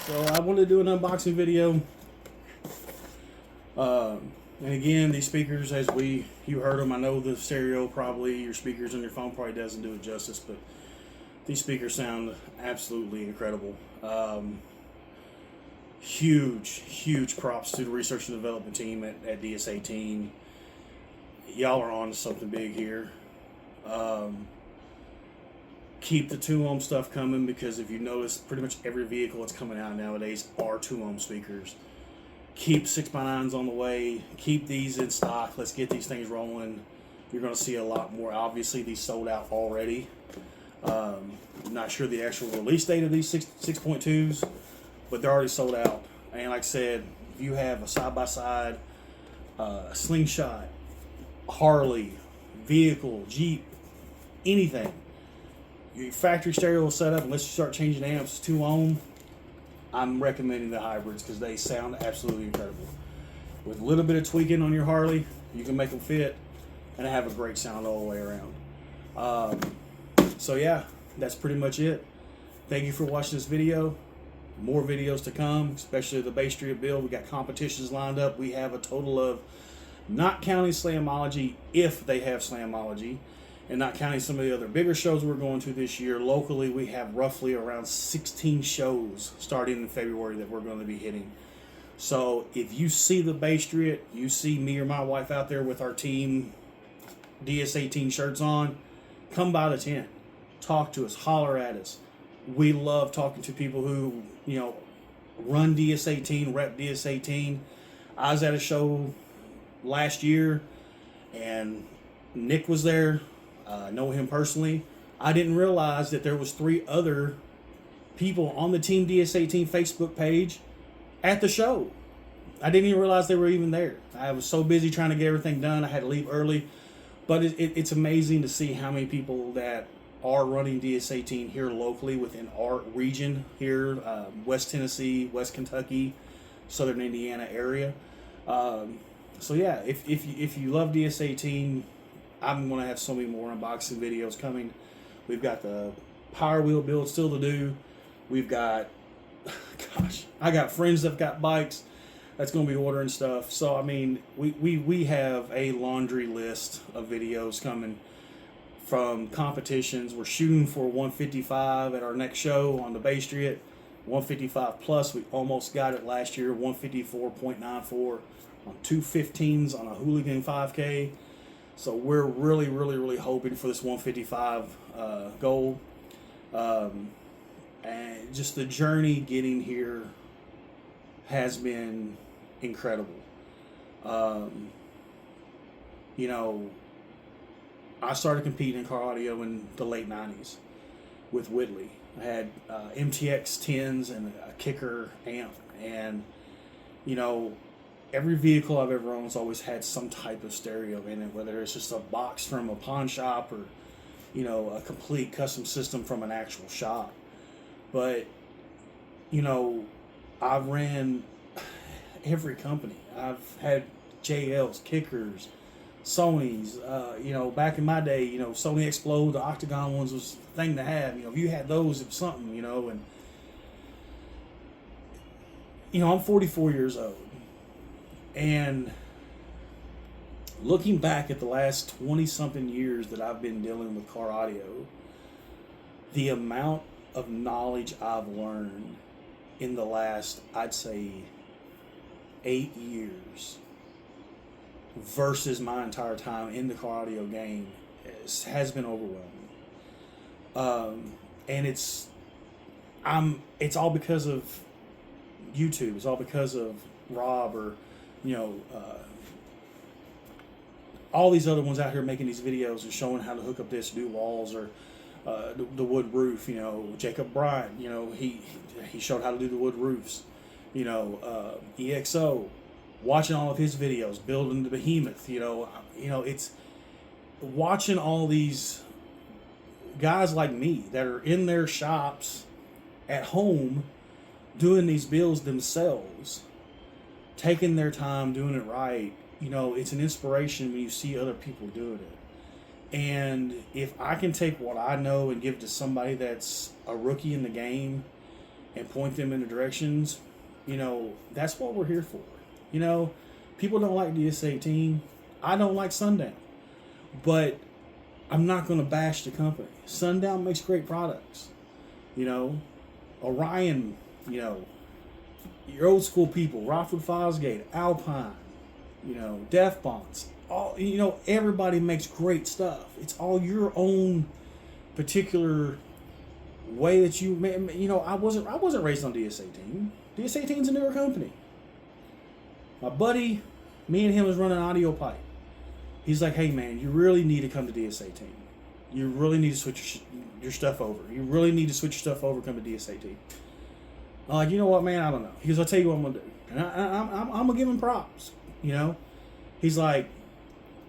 So I wanted to do an unboxing video. And again, these speakers, as you heard them, I know the stereo probably, your speakers on your phone probably doesn't do it justice, but these speakers sound absolutely incredible. Huge props to the research and development team at DS18. Y'all are on to something big here. Keep the 2 ohm stuff coming, because if you notice, pretty much every vehicle that's coming out nowadays are 2 ohm speakers. Keep 6x9s on the way. Keep these in stock. Let's get these things rolling. You're going to see a lot more. Obviously, these sold out already. Not sure the actual release date of these 6.2s, but they're already sold out. And like I said, if you have a side-by-side, slingshot, Harley, vehicle, Jeep, anything, your factory stereo setup, unless you start changing amps to 2 ohm, I'm recommending the hybrids because they sound absolutely incredible. With a little bit of tweaking on your Harley, you can make them fit and have a great sound all the way around. So yeah, that's pretty much it. Thank you for watching this video. More videos to come, especially the Basshead build. We got competitions lined up. We have a total of, not counting Slamology, if they have Slamology, and not counting some of the other bigger shows we're going to this year, locally we have roughly around 16 shows starting in February that we're going to be hitting. So if you see the Basshead, you see me or my wife out there with our Team DS18 shirts on, come by the tent, talk to us, holler at us. We love talking to people who, run DS18, rep DS18. I was at a show last year and Nick was there. Know him personally. I didn't realize that there was 3 other people on the Team DS18 Facebook page at the show. I didn't even realize they were even there. I was so busy trying to get everything done, I had to leave early. But it's amazing to see how many people that are running DS18 here locally within our region here, West Tennessee, West Kentucky, Southern Indiana area. So yeah, if you love DS18, I'm going to have so many more unboxing videos coming. We've got the Power Wheel build still to do. We've got, gosh, I got friends that've got bikes that's going to be ordering stuff. So, I mean, we have a laundry list of videos coming from competitions. We're shooting for 155 at our next show on the Basshead. 155 plus, we almost got it last year, 154.94 on 215s on a Hooligan 5K. So we're really hoping for this 155 goal. And just the journey getting here has been incredible. I started competing in car audio in the late 90s with Whitley. I had MTX 10s and a kicker amp. And, every vehicle I've ever owned has always had some type of stereo in it, whether it's just a box from a pawn shop or, a complete custom system from an actual shop. But, I've ran every company. I've had JLs, kickers, Sonys. Back in my day, Sony Explode, the Octagon ones was the thing to have. If you had those, it was something, and, I'm 44 years old. And looking back at the last 20-something years that I've been dealing with car audio, the amount of knowledge I've learned in the last, I'd say, 8 years versus my entire time in the car audio game has been overwhelming. And it's all because of YouTube. It's all because of Rob or all these other ones out here making these videos and showing how to hook up this, do walls, or the wood roof. Jacob Bryant, he showed how to do the wood roofs. EXO, watching all of his videos, building the behemoth. It's watching all these guys like me that are in their shops at home doing these builds themselves, taking their time, doing it right. It's an inspiration when you see other people doing it. And if I can take what I know and give to somebody that's a rookie in the game, and point them in the directions, that's what we're here for. People don't like DS18. I don't like Sundown. But I'm not going to bash the company. Sundown makes great products. Orion, your old school people, Rockwood Fosgate, Alpine, Death Bonds, all, everybody makes great stuff. It's all your own particular way that I wasn't raised on DS18. DS18's a newer company. My buddy, me and him was running audio pipe. He's like, hey man, you really need to come to DS18. You really need to switch your stuff over. You really need to switch your stuff over, come to DS18. I'm like, you know what, man, I don't know. He goes, I'll tell you what I'm going to do. And I'm going to give him props, He's like,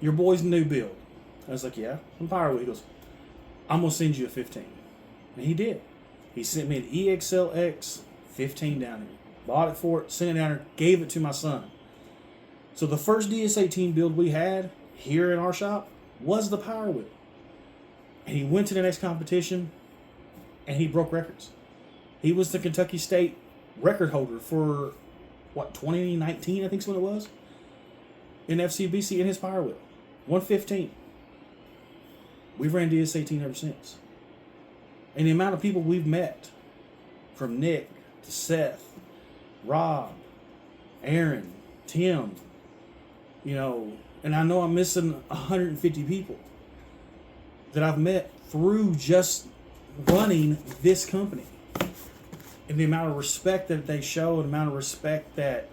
your boy's new build. I was like, yeah, I'm power wheel. He goes, I'm going to send you a 15. And he did. He sent me an EXLX 15 down here. Bought it for it, sent it down here, gave it to my son. So the first DS18 build we had here in our shop was the power wheel. And he went to the next competition and he broke records. He was the Kentucky State record holder for, 2019, I think is when it was, in FCBC in his power wheel. 115. We've ran DS18 ever since. And the amount of people we've met, from Nick to Seth, Rob, Aaron, Tim, and I know I'm missing 150 people that I've met through just running this company. And the amount of respect that they show, and the amount of respect that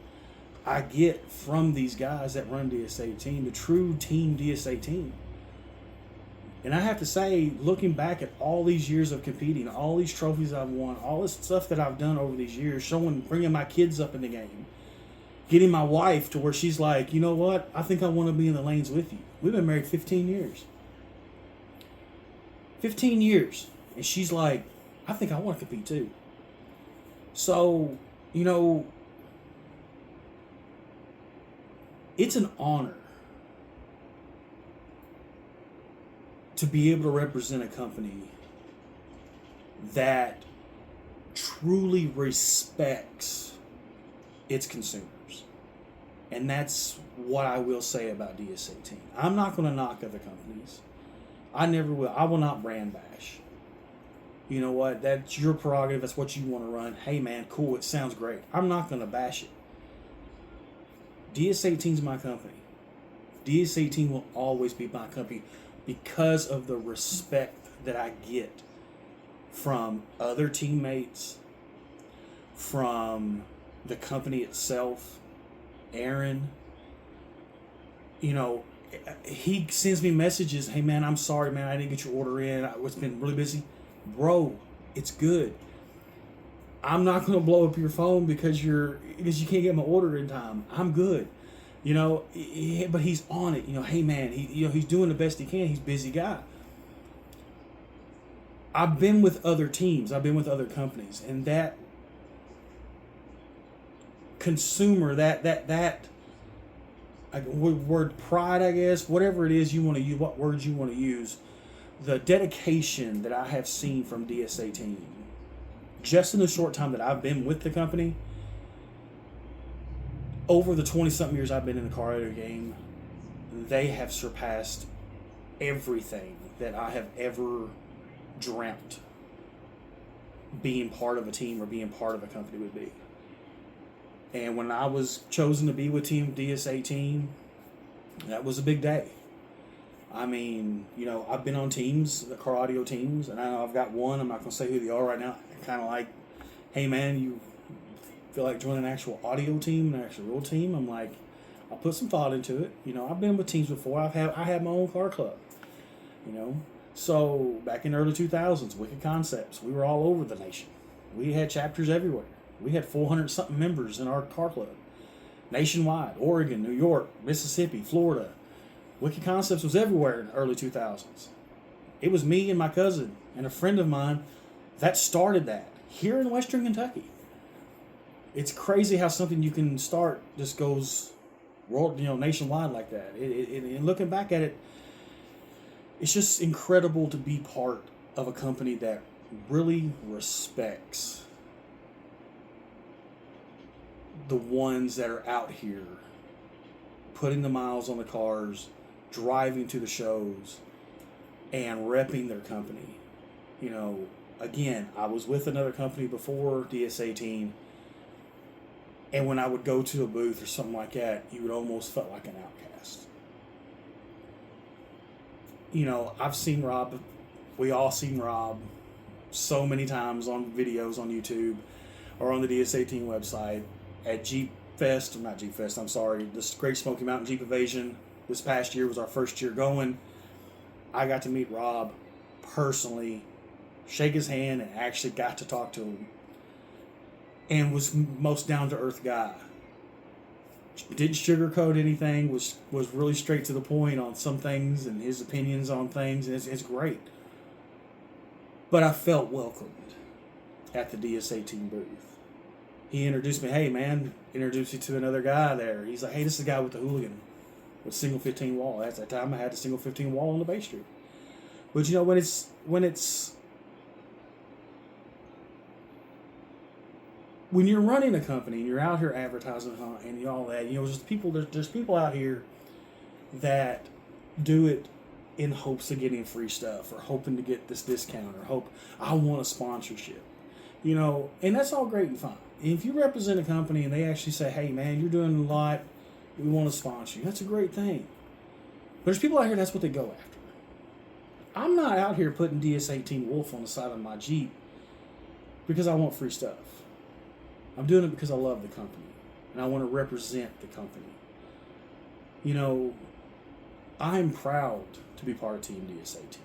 I get from these guys that run DS18, the true Team DS18. And I have to say, looking back at all these years of competing, all these trophies I've won, all this stuff that I've done over these years, bringing my kids up in the game, getting my wife to where she's like, you know what? I think I want to be in the lanes with you. We've been married 15 years. 15 years. And she's like, I think I want to compete too. So, it's an honor to be able to represent a company that truly respects its consumers. And that's what I will say about DS18. I'm not going to knock other companies. I never will. I will not brand bash. You know what? That's your prerogative. That's what you want to run. Hey, man, cool. It sounds great. I'm not going to bash it. DS18 is my company. DS18 will always be my company because of the respect that I get from other teammates, from the company itself. Aaron, he sends me messages. Hey, man, I'm sorry, man. I didn't get your order in. It's been really busy. Bro, it's good. I'm not going to blow up your phone because you can't get my order in time. I'm good. But he's on it. Hey, man, he's doing the best he can. He's a busy guy. I've been with other teams. I've been with other companies. And that consumer, that word pride, I guess, whatever it is you want to use, what words you want to use, the dedication that I have seen from DS18, just in the short time that I've been with the company, over the 20-something years I've been in the car audio game, they have surpassed everything that I have ever dreamt being part of a team or being part of a company would be. And when I was chosen to be with Team DS18, that was a big day. I mean, I've been on teams, the car audio teams, and I know I've got one. I'm not going to say who they are right now. Kind of like, hey, man, you feel like joining an actual audio team, an actual real team? I'm like, I'll put some thought into it. I've been with teams before. I had my own car club, So back in the early 2000s, Wicked Concepts, we were all over the nation. We had chapters everywhere. We had 400-something members in our car club. Nationwide, Oregon, New York, Mississippi, Florida. Wicked Concepts was everywhere in the early 2000s. It was me and my cousin and a friend of mine that started that here in Western Kentucky. It's crazy how something you can start just goes nationwide like that. And looking back at it, it's just incredible to be part of a company that really respects the ones that are out here putting the miles on the cars, driving to the shows, and repping their company. You know, again, I was with another company before DS18, and when I would go to a booth or something like that, you would almost felt like an outcast. You know, I've seen Rob, we all seen Rob so many times on videos on YouTube or on the DS18 website at Jeep Fest, or not Jeep Fest, I'm sorry, this Great Smoky Mountain Jeep Evasion. This past year was our first year going. I got to meet Rob personally, shake his hand, and actually got to talk to him. And was most down-to-earth guy. Didn't sugarcoat anything, was really straight to the point on some things and his opinions on things, and it's great. But I felt welcomed at the DS18 booth. He introduced me, hey man, introduced me to another guy there. He's like, hey, this is the guy with the hooligan, with single 15 wall. At that time I had a single 15 wall on the Bay Street. But you know, when you're running a company and you're out here advertising and all that, you know, there's people out here that do it in hopes of getting free stuff, or hoping to get this discount, or hope I want a sponsorship. You know, and that's all great and fine. If you represent a company and they actually say, hey man, you're doing a lot, we want to sponsor you, that's a great thing. But there's people out here, that's what they go after. I'm not out here putting DS18 Wolf on the side of my Jeep because I want free stuff. I'm doing it because I love the company and I want to represent the company. You know, I'm proud to be part of Team DS18.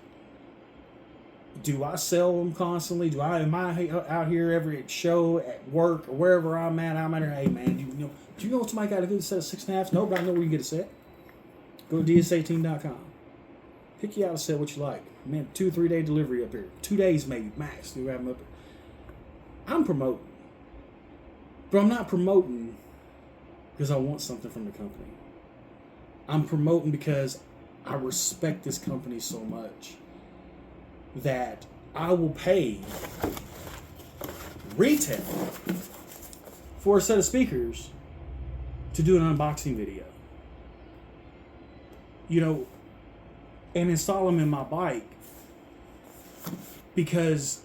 Do I sell them constantly? Am I out here every show, at work, or wherever I'm at? I'm out here, hey man, do you know somebody got a good set of 6.5s? No, but I know where you can get a set. Go to DS18.com. Pick you out a set what you like. Man, 2 or 3 day delivery up here. 2 days maybe, max. You have them up here. I'm promoting. But I'm not promoting because I want something from the company. I'm promoting because I respect this company so much that I will pay retail for a set of speakers to do an unboxing video. You know, and install them in my bike because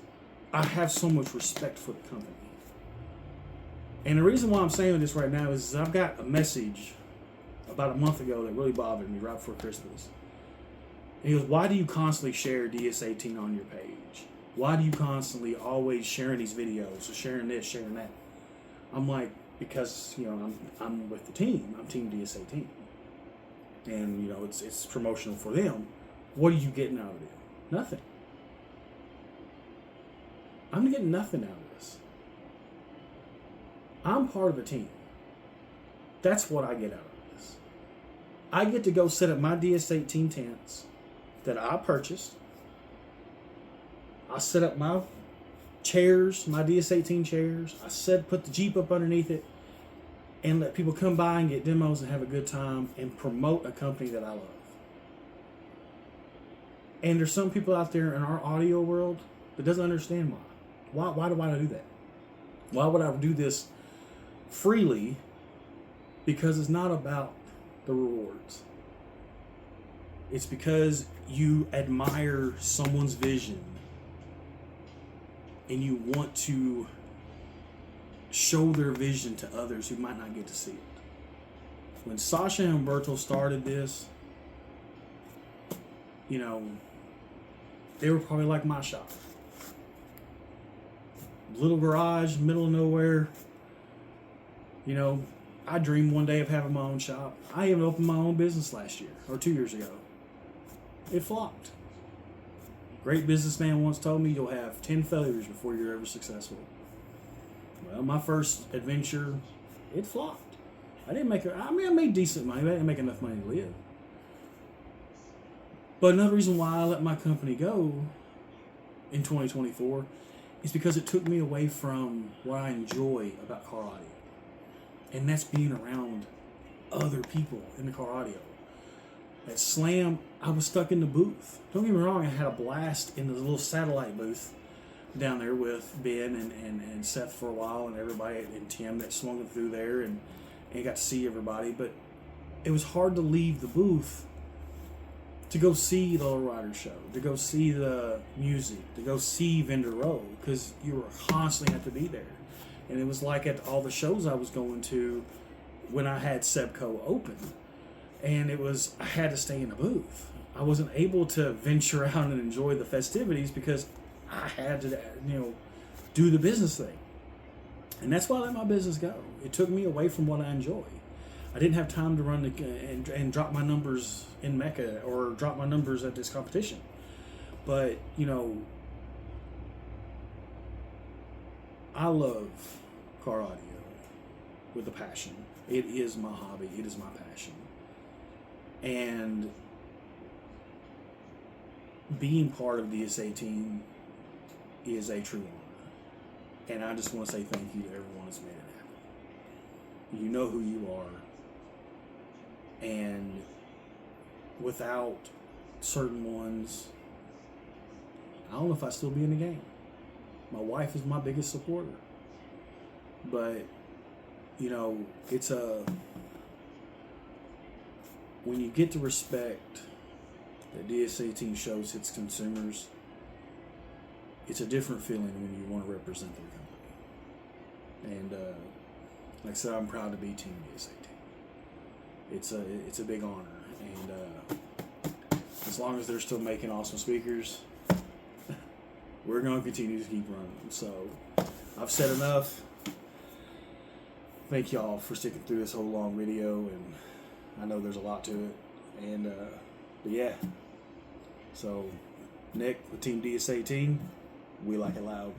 I have so much respect for the company. And the reason why I'm saying this right now is I've got a message about a month ago that really bothered me right before Christmas. And he goes, why do you constantly share DS18 on your page? Why do you constantly always sharing these videos, or sharing this, sharing that? I'm like, because, you know, I'm with the team. I'm Team DS18. And, you know, it's promotional for them. What are you getting out of it? Nothing. I'm getting nothing out of this. I'm part of the team. That's what I get out of this. I get to go set up my DS18 tents that I purchased. I set up my chairs, my DS18 chairs. Put the Jeep up underneath it and let people come by and get demos and have a good time and promote a company that I love. And there's some people out there in our audio world that doesn't understand why. Why do I do that? Why would I do this freely? Because it's not about the rewards. It's because you admire someone's vision and you want to show their vision to others who might not get to see it. When Sasha and Humberto started this, you know, they were probably like my shop. Little garage, middle of nowhere. You know, I dreamed one day of having my own shop. I even opened my own business last year, or 2 years ago. It flopped. Great businessman once told me you'll have 10 failures before you're ever successful. Well, my first adventure, it flopped. I made decent money, but I didn't make enough money to live. But another reason why I let my company go in 2024 is because it took me away from what I enjoy about car audio. And that's being around other people in the car audio. At Slam, I was stuck in the booth. Don't get me wrong, I had a blast in the little satellite booth down there with Ben and Seth for a while, and everybody, and Tim that swung it through there, and got to see everybody. But it was hard to leave the booth to go see the Low Rider show, to go see the music, to go see Vendor Row, because you were constantly have to be there. And it was like at all the shows I was going to when I had Sebco open, and it was, I had to stay in the booth. I wasn't able to venture out and enjoy the festivities because I had to, do the business thing. And that's why I let my business go. It took me away from what I enjoy. I didn't have time to run and drop my numbers in Mecca or drop my numbers at this competition. But, I love car audio with a passion. It is my hobby. It is my passion. And being part of DS18 is a true honor. And I just want to say thank you to everyone that's made it happen. You know who you are. And without certain ones, I don't know if I'd still be in the game. My wife is my biggest supporter. But, it's when you get to respect that DS18 shows its consumers, it's a different feeling when you want to represent their company. And like I said, I'm proud to be Team DS18. It's a big honor, and as long as they're still making awesome speakers, we're going to continue to keep running. So I've said enough. Thank y'all for sticking through this whole long video, and I know there's a lot to it. And but yeah, so Nick with Team DS18, we like it loud.